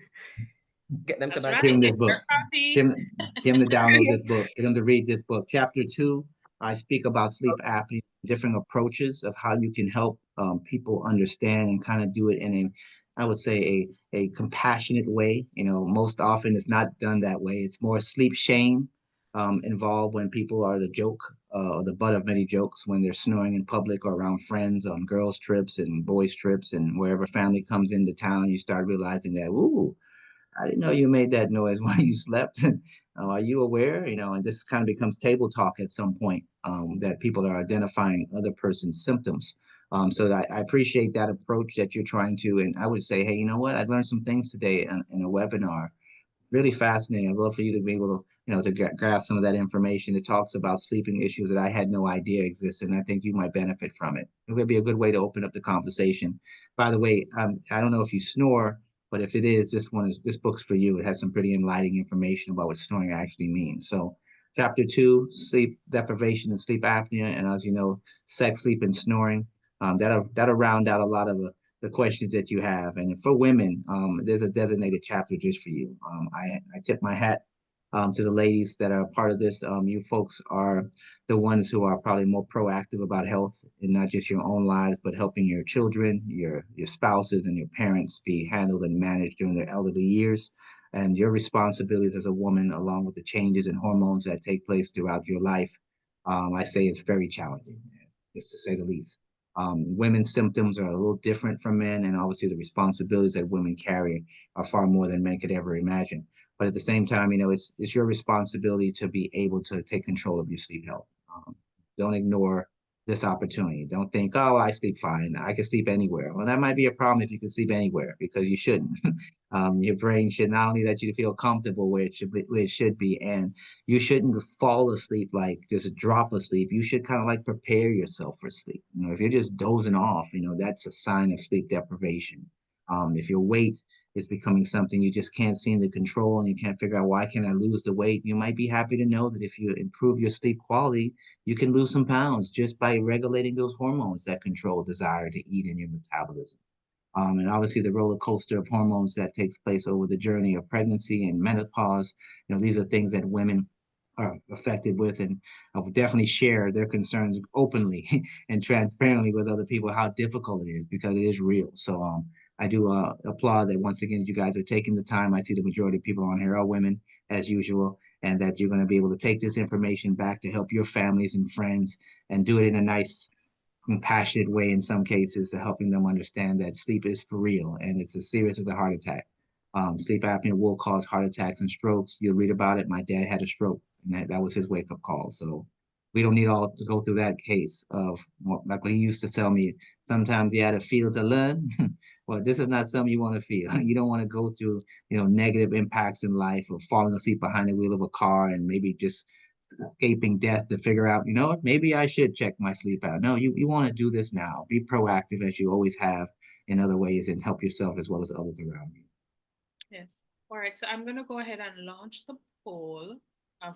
Get them to That's buy the right. Give him book. this Take your book. coffee. Give him, give him to download this book. Get him to read this book. Chapter 2, I speak about sleep apnea, different approaches of how you can help people understand and kind of do it in I would say, a compassionate way. Most often it's not done that way. It's more sleep shame involved when people are the joke or the butt of many jokes when they're snoring in public or around friends on girls' trips and boys' trips, and wherever family comes into town, you start realizing that, ooh, I didn't know you made that noise while you slept. Are you aware? And this kind of becomes table talk at some point, that people are identifying other person's symptoms. So I appreciate that approach that you're trying to. And I would say, hey, you know what? I learned some things today in a webinar. Really fascinating. I'd love for you to be able to, to grasp some of that information. It talks about sleeping issues that I had no idea existed, and I think you might benefit from it. It would be a good way to open up the conversation. By the way, I don't know if you snore, but if it is, this book's for you. It has some pretty enlightening information about what snoring actually means. So, chapter 2, sleep deprivation and sleep apnea, and as you know, sex, sleep, and snoring. That'll round out a lot of the questions that you have. And for women, there's a designated chapter just for you. I tip my hat to the ladies that are part of this. You folks are the ones who are probably more proactive about health in not just your own lives, but helping your children, your spouses, and your parents be handled and managed during their elderly years. And your responsibilities as a woman, along with the changes in hormones that take place throughout your life, I say it's very challenging, just to say the least. Women's symptoms are a little different from men, and obviously the responsibilities that women carry are far more than men could ever imagine. But at the same time, it's your responsibility to be able to take control of your sleep health. Don't ignore this opportunity. Don't think, oh, I sleep fine. I can sleep anywhere. Well, that might be a problem if you can sleep anywhere, because you shouldn't. Your brain should not only let you feel comfortable where it should be, and you shouldn't fall asleep like just drop asleep. You should kind of like prepare yourself for sleep. If you're just dozing off, that's a sign of sleep deprivation. If your weight is becoming something you just can't seem to control and you can't figure out, why can I lose the weight? You might be happy to know that if you improve your sleep quality, you can lose some pounds just by regulating those hormones that control desire to eat in your metabolism. And obviously the roller coaster of hormones that takes place over the journey of pregnancy and menopause. These are things that women are affected with, and I will definitely share their concerns openly and transparently with other people how difficult it is, because it is real. So I do applaud that once again you guys are taking the time. I see the majority of people on here are women as usual, and that you're going to be able to take this information back to help your families and friends and do it in a nice, compassionate way in some cases, to helping them understand that sleep is for real and it's as serious as a heart attack. Sleep apnea will cause heart attacks and strokes. You'll read about it. My dad had a stroke, and that was his wake up call. So we don't need all to go through that case of, like what he used to tell me. Sometimes you had to feel to learn. Well, this is not something you want to feel. You don't want to go through, negative impacts in life, or falling asleep behind the wheel of a car and maybe just escaping death to figure out, maybe I should check my sleep out. No, you want to do this now. Be proactive as you always have in other ways, and help yourself as well as others around you. Yes. All right. So I'm going to go ahead and launch the poll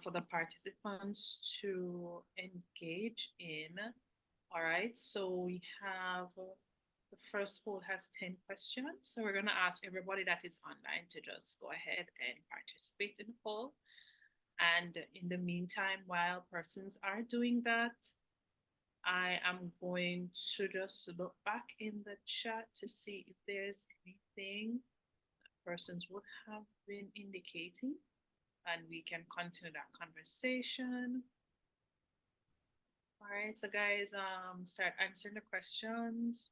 for the participants to engage in. All right. So we have the first poll has 10 questions. So we're going to ask everybody that is online to just go ahead and participate in the poll. And in the meantime, while persons are doing that, I am going to just look back in the chat to see if there's anything persons would have been indicating, and we can continue that conversation. All right, so guys, start answering the questions.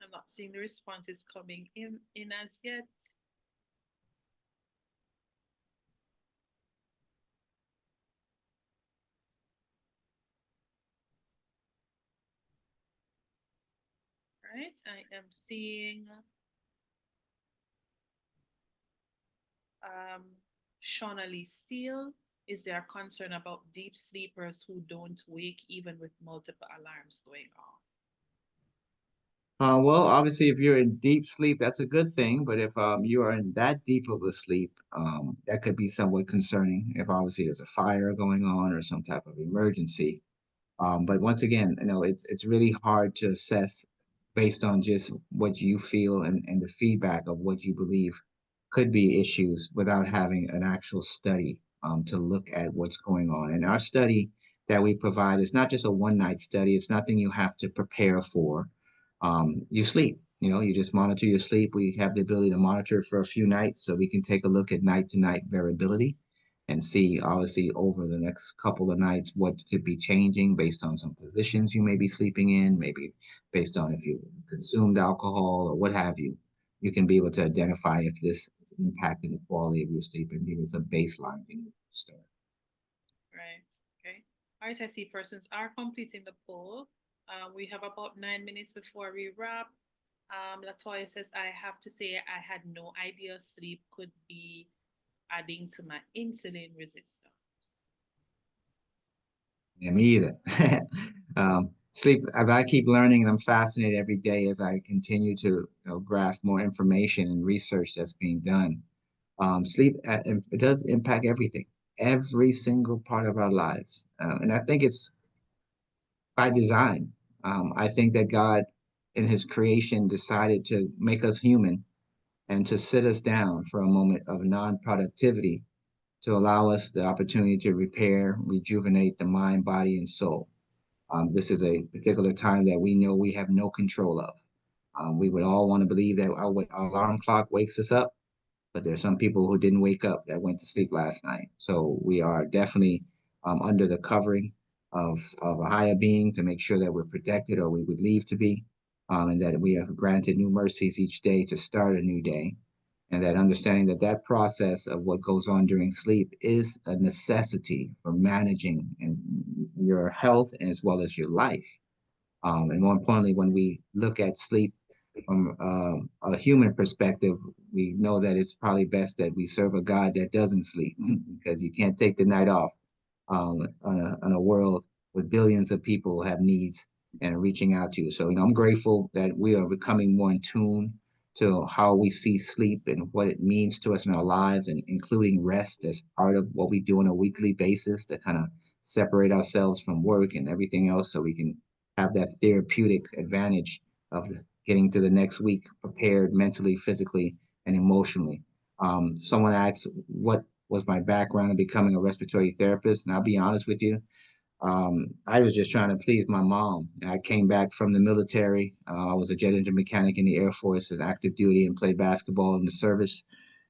I'm not seeing the responses coming in as yet. All right, I am seeing Shauna Lee Steele. Is there a concern about deep sleepers who don't wake even with multiple alarms going on? Well, obviously, if you're in deep sleep, that's a good thing. But if you are in that deep of a sleep, that could be somewhat concerning. If obviously there's a fire going on or some type of emergency. But once again, it's really hard to assess based on just what you feel, and the feedback of what you believe could be issues, without having an actual study to look at what's going on. And our study that we provide is not just a one night study. It's nothing you have to prepare for. You sleep. You just monitor your sleep. We have the ability to monitor for a few nights, so we can take a look at night to night variability and see, obviously, over the next couple of nights what could be changing based on some positions you may be sleeping in, maybe based on if you consumed alcohol or what have you. You can be able to identify if this is impacting the quality of your sleep, and give us a baseline thing to start. Right. Okay. All right. I see persons are completing the poll. We have about 9 minutes before we wrap. Latoya says, I have to say, I had no idea sleep could be adding to my insulin resistance. Yeah, me either. Sleep, as I keep learning, and I'm fascinated every day as I continue to grasp more information and research that's being done. Sleep, it does impact everything, every single part of our lives. And I think it's by design. I think that God, in his creation, decided to make us human and to sit us down for a moment of non-productivity, to allow us the opportunity to repair, rejuvenate the mind, body, and soul. This is a particular time that we know we have no control of. We would all want to believe that our alarm clock wakes us up, but there's some people who didn't wake up, that went to sleep last night. So we are definitely under the covering of a higher being, to make sure that we're protected, or we would leave to be, and that we are granted new mercies each day to start a new day. And that understanding that that process of what goes on during sleep is a necessity for managing your health as well as your life. And more importantly, when we look at sleep from a human perspective, we know that it's probably best that we serve a God that doesn't sleep, because you can't take the night off on a world where billions of people have needs and reaching out to you. So, I'm grateful that we are becoming more in tune to how we see sleep and what it means to us in our lives, and including rest as part of what we do on a weekly basis, to kind of separate ourselves from work and everything else, so we can have that therapeutic advantage of getting to the next week prepared mentally, physically, and emotionally. Someone asks, what was my background in becoming a respiratory therapist. And I'll be honest with you, I was just trying to please my mom. I came back from the military. I was a jet engine mechanic in the Air Force in active duty and played basketball in the service,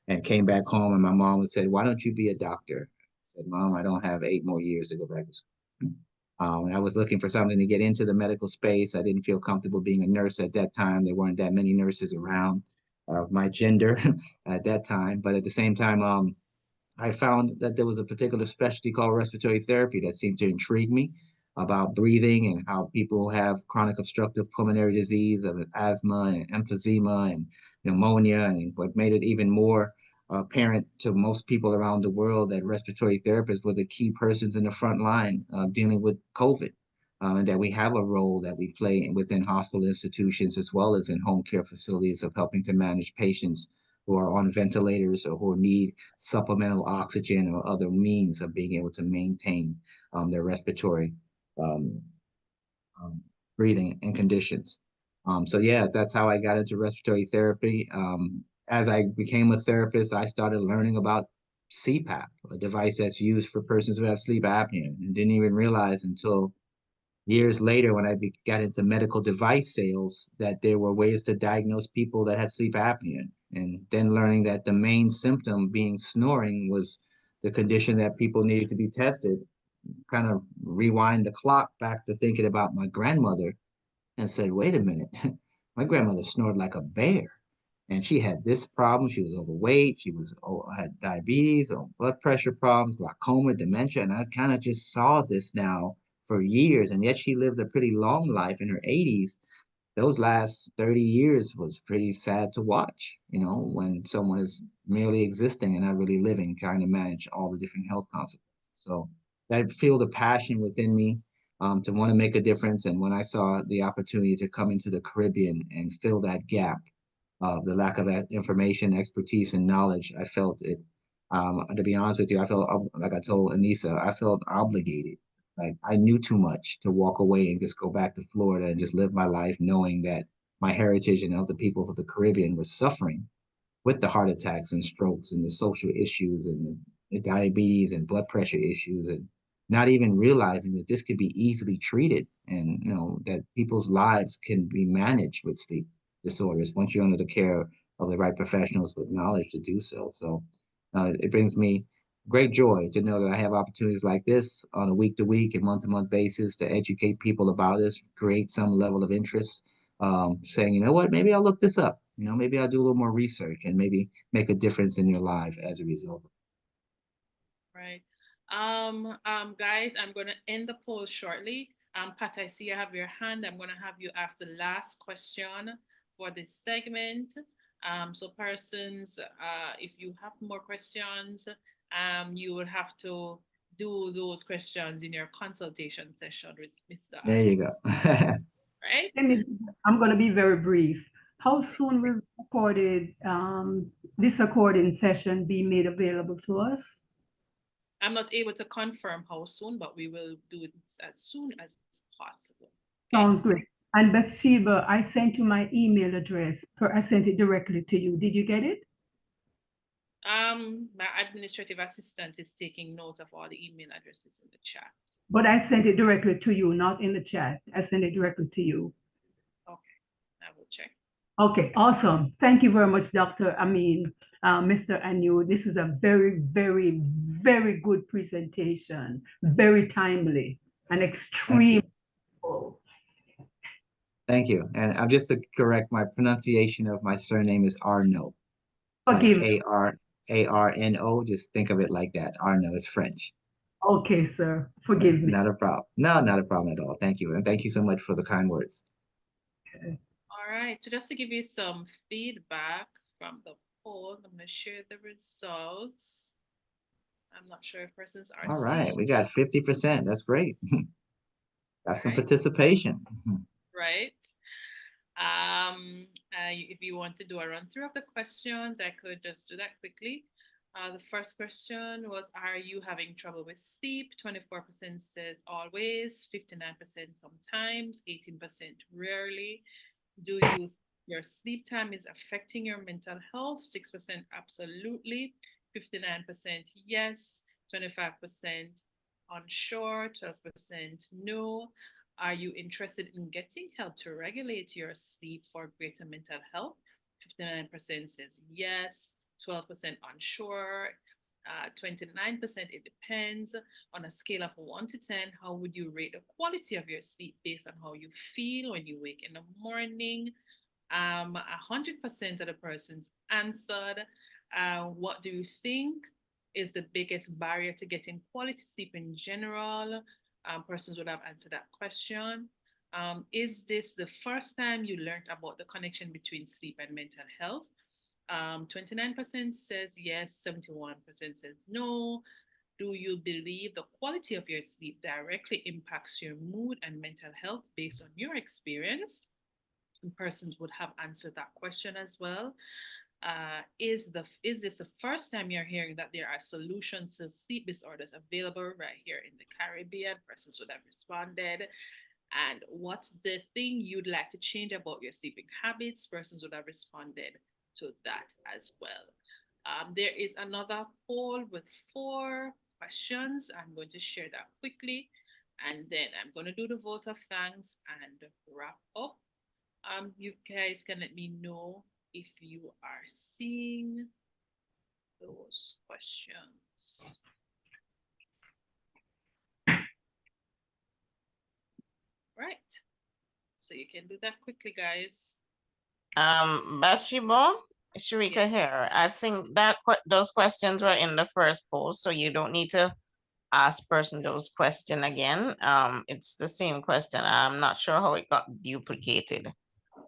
and came back home. And my mom would say, "Why don't you be a doctor?" I said, "Mom, I don't have 8 more years to go back to school." I was looking for something to get into the medical space. I didn't feel comfortable being a nurse at that time. There weren't that many nurses around of my gender at that time. But at the same time, I found that there was a particular specialty called respiratory therapy that seemed to intrigue me about breathing and how people have chronic obstructive pulmonary disease of asthma and emphysema and pneumonia. And what made it even more apparent to most people around the world that respiratory therapists were the key persons in the front line dealing with COVID. And that we have a role that we play within hospital institutions as well as in home care facilities of helping to manage patients who are on ventilators or who need supplemental oxygen or other means of being able to maintain their respiratory um, um, breathing and conditions. So yeah, that's how I got into respiratory therapy. As I became a therapist, I started learning about CPAP, a device that's used for persons who have sleep apnea, and didn't even realize until years later when I got into medical device sales that there were ways to diagnose people that had sleep apnea. And then learning that the main symptom being snoring was the condition that people needed to be tested, kind of rewind the clock back to thinking about my grandmother and said, wait a minute, my grandmother snored like a bear. And she had this problem. She was overweight. She was had diabetes, blood pressure problems, glaucoma, dementia. And I kind of just saw this now for years. And yet she lived a pretty long life in her 80s. Those last 30 years was pretty sad to watch, when someone is merely existing and not really living, trying to manage all the different health consequences. So I feel the passion within me to want to make a difference. And when I saw the opportunity to come into the Caribbean and fill that gap of the lack of that information, expertise, and knowledge, I felt it. To be honest with you, I felt like I told Anissa, I felt obligated. Like I knew too much to walk away and just go back to Florida and just live my life knowing that my heritage and other people of the Caribbean were suffering with the heart attacks and strokes and the social issues and the diabetes and blood pressure issues, and not even realizing that this could be easily treated, and that people's lives can be managed with sleep disorders once you're under the care of the right professionals with knowledge to do so. So it brings me great joy to know that I have opportunities like this on a week to week and month to month basis to educate people about this, create some level of interest, saying, you know what, maybe I'll look this up. Maybe I'll do a little more research and maybe make a difference in your life as a result. Right. Guys, I'm going to end the poll shortly. Pat, I see you have your hand. I'm going to have you ask the last question for this segment. So persons, if you have more questions, you will have to do those questions in your consultation session with Mr. There you go. Right? I'm going to be very brief. How soon will this recording session be made available to us? I'm not able to confirm how soon, but we will do it as soon as possible. Sounds great. And Bathsheba, I sent you my email address. I sent it directly to you. Did you get it? My administrative assistant is taking note of all the email addresses in the chat. But I sent it directly to you, not in the chat. I sent it directly to you. Okay, I will check. Okay, awesome. Thank you very much, Mr. Arneaud. This is a very, very, very good presentation. Very timely and extremely useful. Thank you. And I'm just to correct, my pronunciation of my surname is Arnaud. Forgive like Arno. Just think of it like that. Arnaud is French. Okay, sir. Forgive me. Not a problem. No, not a problem at all. Thank you. And thank you so much for the kind words. Okay. All right. So just to give you some feedback from the poll, I'm going to share the results. I'm not sure if persons are All right. seeing. We got 50%. That's great. Got some Right. participation. Right. If you want to do a run through of the questions, I could just do that quickly. The first question was, are you having trouble with sleep? 24% says always, 59% sometimes, 18% rarely. Do you your sleep time is affecting your mental health? 6% absolutely, 59% yes, 25% unsure, 12% no. Are you interested in getting help to regulate your sleep for greater mental health? 59% says yes, 12% unsure, 29% it depends. On a scale of 1 to 10, how would you rate the quality of your sleep based on how you feel when you wake in the morning? 100% of the persons answered. What do you think is the biggest barrier to getting quality sleep in general? Persons would have answered that question. Is this the first time you learned about the connection between sleep and mental health? 29% says yes, 71% says no. Do you believe the quality of your sleep directly impacts your mood and mental health based on your experience? And persons would have answered that question as well. Is this the first time you're hearing that there are solutions to sleep disorders available right here in the Caribbean? Persons would have responded. And what's the thing you'd like to change about your sleeping habits? Persons would have responded to that as well. There is another poll with 4 questions. I'm going to share that quickly, and then I'm going to do the vote of thanks and wrap up. You guys can let me know if you are seeing those questions. Right. So you can do that quickly, guys. Bathsheba, Sharika Yes. here. I think that those questions were in the first post, so you don't need to ask person those question again. It's the same question. I'm not sure how it got duplicated,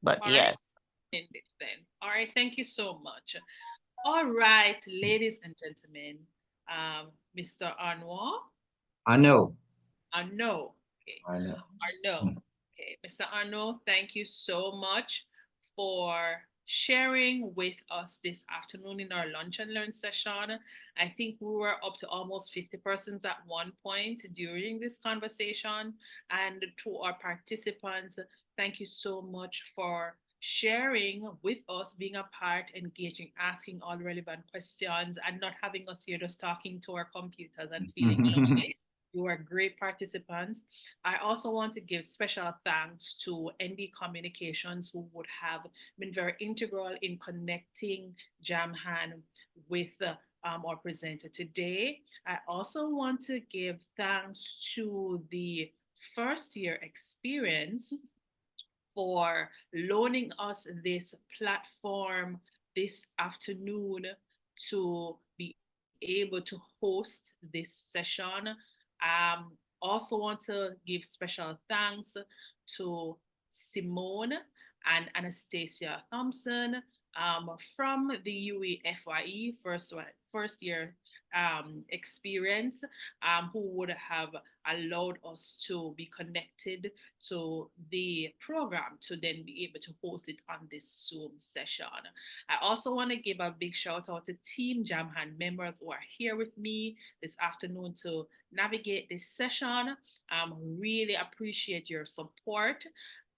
but All right. yes. In this then. All right. Thank you so much. All right, ladies and gentlemen. Mr. Arneaud. I know. Arneaud. Okay. I know. Arneaud. Okay. Mr. Arneaud, thank you so much for sharing with us this afternoon in our lunch and learn session. I think we were up to almost 50 persons at one point during this conversation. And to our participants, thank you so much for sharing with us, being a part, engaging, asking all relevant questions, and not having us here just talking to our computers and feeling lonely. You are great participants. I also want to give special thanks to ND Communications, who would have been very integral in connecting JAMHAN with our presenter today. I also want to give thanks to the first year experience for loaning us this platform this afternoon to be able to host this session. Also want to give special thanks to Simone and Anastasia Thompson from the UEFYE first year experience, who would have allowed us to be connected to the program to then be able to host it on this Zoom session. I also want to give a big shout out to Team JAMHAN members who are here with me this afternoon to navigate this session. Really appreciate your support.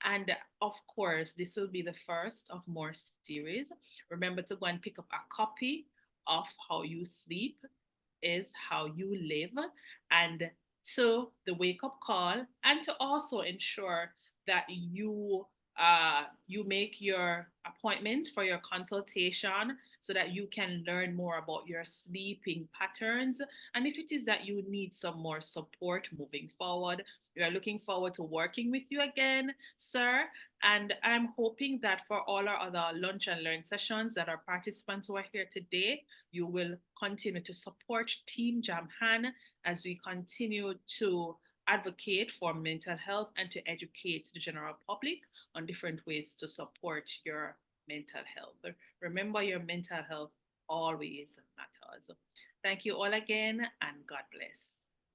And of course, this will be the first of more series. Remember to go and pick up a copy of How You Sleep is How You Live, and to the wake up call, and to also ensure that you make your appointment for your consultation so that you can learn more about your sleeping patterns. And if it is that you need some more support moving forward, we are looking forward to working with you again, sir. And I'm hoping that for all our other lunch and learn sessions that our participants who are here today, you will continue to support Team JAMHAN as we continue to advocate for mental health and to educate the general public on different ways to support your mental health. Remember, your mental health always matters. Thank you all again, and God bless.